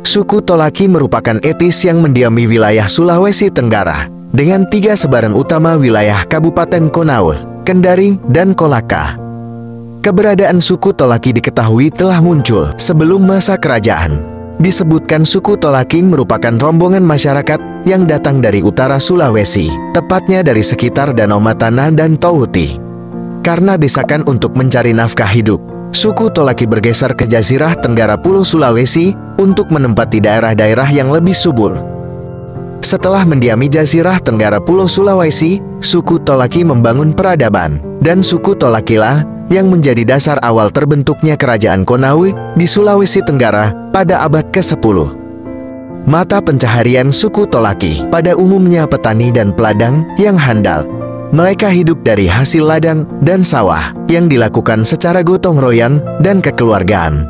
Suku Tolaki merupakan etnis yang mendiami wilayah Sulawesi Tenggara, dengan 3 sebaran utama wilayah Kabupaten Konawe, Kendari, dan Kolaka. Keberadaan suku Tolaki diketahui telah muncul sebelum masa kerajaan. Disebutkan suku Tolaki merupakan rombongan masyarakat yang datang dari utara Sulawesi, tepatnya dari sekitar Danau Matana dan Tauti. Karena desakan untuk mencari nafkah hidup, suku Tolaki bergeser ke Jazirah Tenggara Pulau Sulawesi untuk menempati daerah-daerah yang lebih subur. Setelah mendiami Jazirah Tenggara Pulau Sulawesi, suku Tolaki membangun peradaban, dan suku Tolakilah yang menjadi dasar awal terbentuknya Kerajaan Konawe di Sulawesi Tenggara pada abad ke-10. Mata pencaharian suku Tolaki pada umumnya petani dan peladang yang handal. Mereka hidup dari hasil ladang dan sawah yang dilakukan secara gotong royong dan kekeluargaan.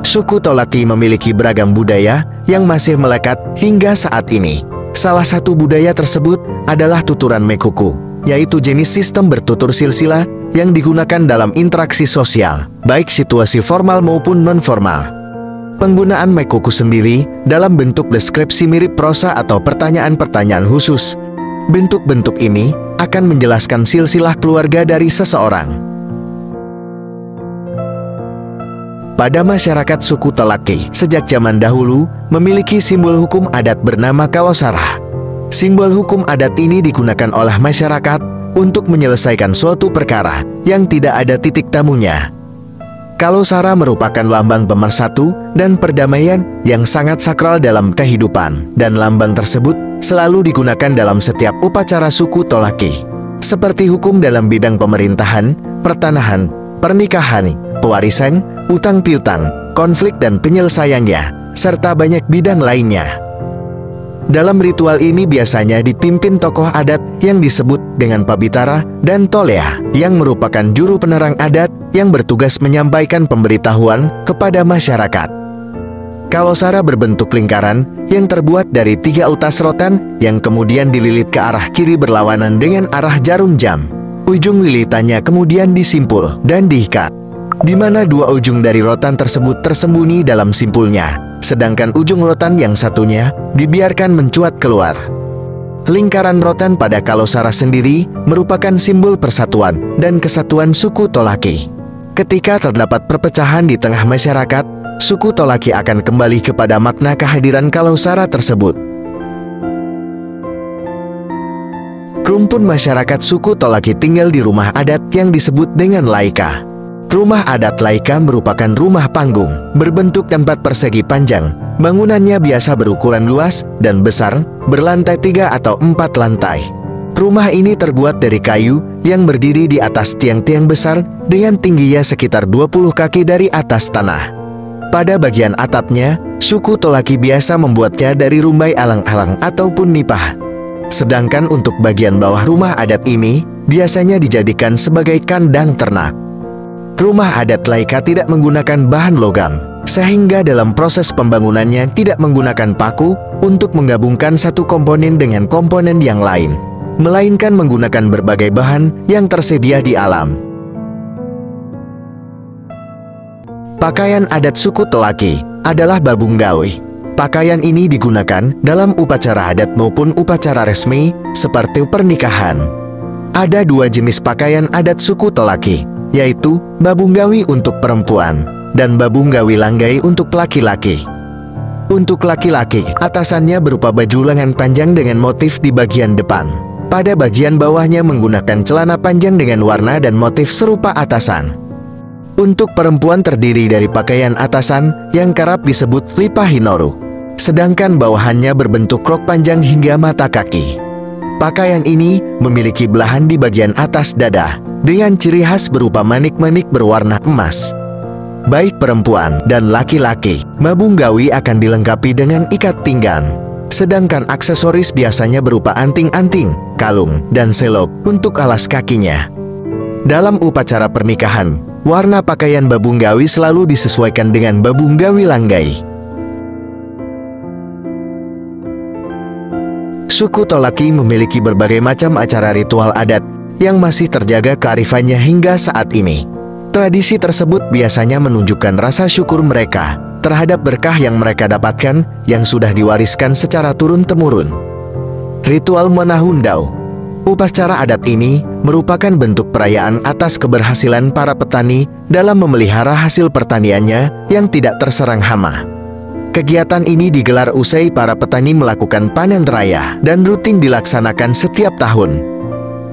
Suku Tolaki memiliki beragam budaya yang masih melekat hingga saat ini. Salah satu budaya tersebut adalah tuturan mekuku, yaitu jenis sistem bertutur silsilah yang digunakan dalam interaksi sosial, baik situasi formal maupun non-formal. Penggunaan mekuku sendiri dalam bentuk deskripsi mirip prosa atau pertanyaan-pertanyaan khusus. Bentuk-bentuk ini akan menjelaskan silsilah keluarga dari seseorang. Pada masyarakat suku Tolaki, sejak zaman dahulu, memiliki simbol hukum adat bernama Kalosara. Simbol hukum adat ini digunakan oleh masyarakat untuk menyelesaikan suatu perkara yang tidak ada titik temunya. Kalosara merupakan lambang pemersatu dan perdamaian yang sangat sakral dalam kehidupan, dan lambang tersebut selalu digunakan dalam setiap upacara suku Tolaki, seperti hukum dalam bidang pemerintahan, pertanahan, pernikahan, pewarisan, utang piutang, konflik dan penyelesaiannya, serta banyak bidang lainnya. Dalam ritual ini biasanya dipimpin tokoh adat yang disebut dengan Pabitara dan Tolea, yang merupakan juru penerang adat yang bertugas menyampaikan pemberitahuan kepada masyarakat. Kalosara berbentuk lingkaran yang terbuat dari 3 utas rotan yang kemudian dililit ke arah kiri berlawanan dengan arah jarum jam. Ujung lilitannya kemudian disimpul dan diikat, di mana 2 ujung dari rotan tersebut tersembunyi dalam simpulnya, sedangkan ujung rotan yang satunya dibiarkan mencuat keluar. Lingkaran rotan pada Kalosara sendiri merupakan simbol persatuan dan kesatuan suku Tolaki. Ketika terdapat perpecahan di tengah masyarakat, suku Tolaki akan kembali kepada makna kehadiran Kalosara tersebut. Rumpun masyarakat suku Tolaki tinggal di rumah adat yang disebut dengan laika. Rumah adat laika merupakan rumah panggung, berbentuk tempat persegi panjang. Bangunannya biasa berukuran luas dan besar, berlantai 3 atau 4 lantai. Rumah ini terbuat dari kayu yang berdiri di atas tiang-tiang besar dengan tingginya sekitar 20 kaki dari atas tanah. Pada bagian atapnya, suku Tolaki biasa membuatnya dari rumbai alang-alang ataupun nipah. Sedangkan untuk bagian bawah rumah adat ini, biasanya dijadikan sebagai kandang ternak. Rumah adat laika tidak menggunakan bahan logam, sehingga dalam proses pembangunannya tidak menggunakan paku untuk menggabungkan satu komponen dengan komponen yang lain, melainkan menggunakan berbagai bahan yang tersedia di alam. Pakaian adat suku Tolaki adalah babung gawe. Pakaian ini digunakan dalam upacara adat maupun upacara resmi seperti pernikahan. Ada 2 jenis pakaian adat suku Tolaki, yaitu babung gawe untuk perempuan dan babung gawe langgai untuk laki-laki. Untuk laki-laki, atasannya berupa baju lengan panjang dengan motif di bagian depan. Pada bagian bawahnya menggunakan celana panjang dengan warna dan motif serupa atasan. Untuk perempuan terdiri dari pakaian atasan yang kerap disebut lipa hinoru, sedangkan bawahannya berbentuk rok panjang hingga mata kaki. Pakaian ini memiliki belahan di bagian atas dada, dengan ciri khas berupa manik-manik berwarna emas. Baik perempuan dan laki-laki, babung gawi akan dilengkapi dengan ikat pinggang. Sedangkan aksesoris biasanya berupa anting-anting, kalung, dan selop untuk alas kakinya. Dalam upacara pernikahan, warna pakaian babung gawi selalu disesuaikan dengan babung gawi langgai. Suku Tolaki memiliki berbagai macam acara ritual adat yang masih terjaga kearifannya hingga saat ini. Tradisi tersebut biasanya menunjukkan rasa syukur mereka terhadap berkah yang mereka dapatkan yang sudah diwariskan secara turun-temurun. Ritual Monahundau. Upacara adat ini merupakan bentuk perayaan atas keberhasilan para petani dalam memelihara hasil pertaniannya yang tidak terserang hama. Kegiatan ini digelar usai para petani melakukan panen raya dan rutin dilaksanakan setiap tahun.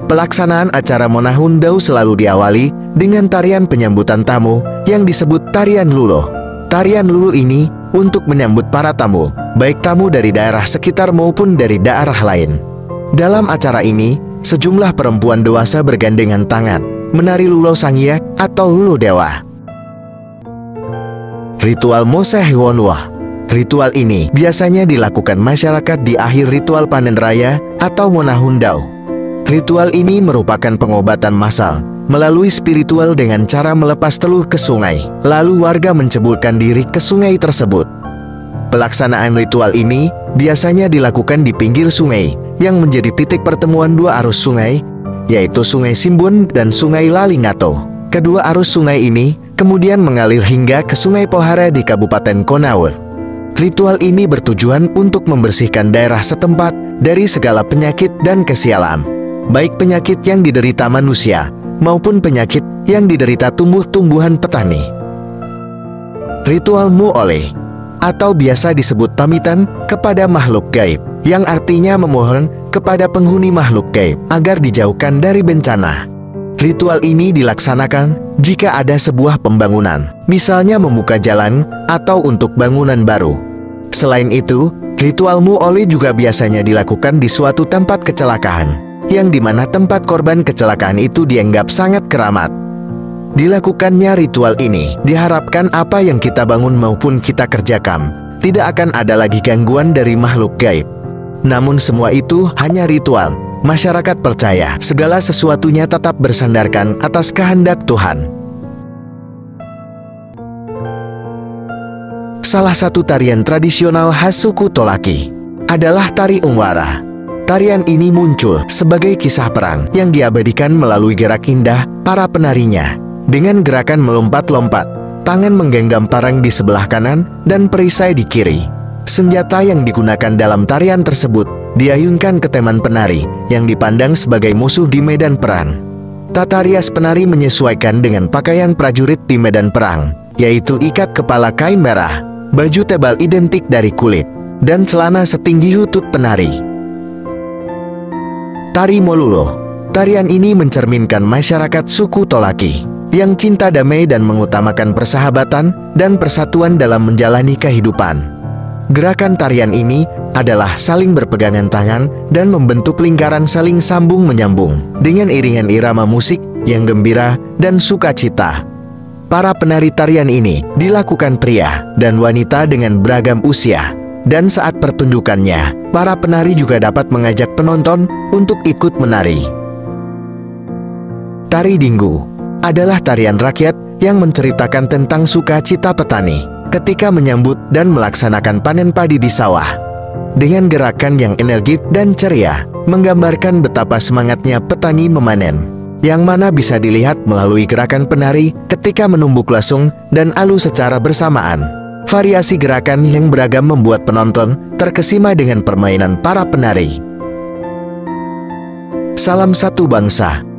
Pelaksanaan acara Monahundau selalu diawali dengan tarian penyambutan tamu yang disebut tarian lulo. Tarian lulo ini untuk menyambut para tamu, baik tamu dari daerah sekitar maupun dari daerah lain. Dalam acara ini, sejumlah perempuan dewasa bergandengan tangan menari lulo sangya atau lulo dewa. Ritual Moseh Wonwa. Ritual ini biasanya dilakukan masyarakat di akhir ritual panen raya atau Monahundau. Ritual ini merupakan pengobatan massal melalui spiritual dengan cara melepas telur ke sungai, lalu warga menceburkan diri ke sungai tersebut. Pelaksanaan ritual ini biasanya dilakukan di pinggir sungai yang menjadi titik pertemuan dua arus sungai, yaitu Sungai Simbun dan Sungai Lalingato. Kedua arus sungai ini kemudian mengalir hingga ke Sungai Pohara di Kabupaten Konawe. Ritual ini bertujuan untuk membersihkan daerah setempat dari segala penyakit dan kesialan, baik penyakit yang diderita manusia maupun penyakit yang diderita tumbuh-tumbuhan petani. Ritual Mu'ole atau biasa disebut pamitan kepada makhluk gaib, yang artinya memohon kepada penghuni makhluk gaib agar dijauhkan dari bencana. Ritual ini dilaksanakan jika ada sebuah pembangunan, misalnya membuka jalan atau untuk bangunan baru. Selain itu, ritual Mu'ole juga biasanya dilakukan di suatu tempat kecelakaan, yang dimana tempat korban kecelakaan itu dianggap sangat keramat. Dilakukannya ritual ini diharapkan apa yang kita bangun maupun kita kerjakan tidak akan ada lagi gangguan dari makhluk gaib. Namun semua itu hanya ritual. Masyarakat percaya segala sesuatunya tetap bersandarkan atas kehendak Tuhan. Salah satu tarian tradisional khas suku Tolaki adalah tari Ungwara. Tarian ini muncul sebagai kisah perang yang diabadikan melalui gerak indah para penarinya. Dengan gerakan melompat-lompat, tangan menggenggam parang di sebelah kanan dan perisai di kiri. Senjata yang digunakan dalam tarian tersebut diayunkan ke teman penari yang dipandang sebagai musuh di medan perang. Tata rias penari menyesuaikan dengan pakaian prajurit di medan perang, yaitu ikat kepala kain merah, baju tebal identik dari kulit, dan celana setinggi lutut penari. Tari Molulo. Tarian ini mencerminkan masyarakat suku Tolaki yang cinta damai dan mengutamakan persahabatan dan persatuan dalam menjalani kehidupan. Gerakan tarian ini adalah saling berpegangan tangan dan membentuk lingkaran saling sambung menyambung dengan iringan irama musik yang gembira dan sukacita. Para penari tarian ini dilakukan pria dan wanita dengan beragam usia, dan saat pertunjukannya, para penari juga dapat mengajak penonton untuk ikut menari. Tari Dinggu adalah tarian rakyat yang menceritakan tentang sukacita petani ketika menyambut dan melaksanakan panen padi di sawah. Dengan gerakan yang energik dan ceria, menggambarkan betapa semangatnya petani memanen, yang mana bisa dilihat melalui gerakan penari ketika menumbuk lasung dan alu secara bersamaan. Variasi gerakan yang beragam membuat penonton terkesima dengan permainan para penari. Salam satu bangsa.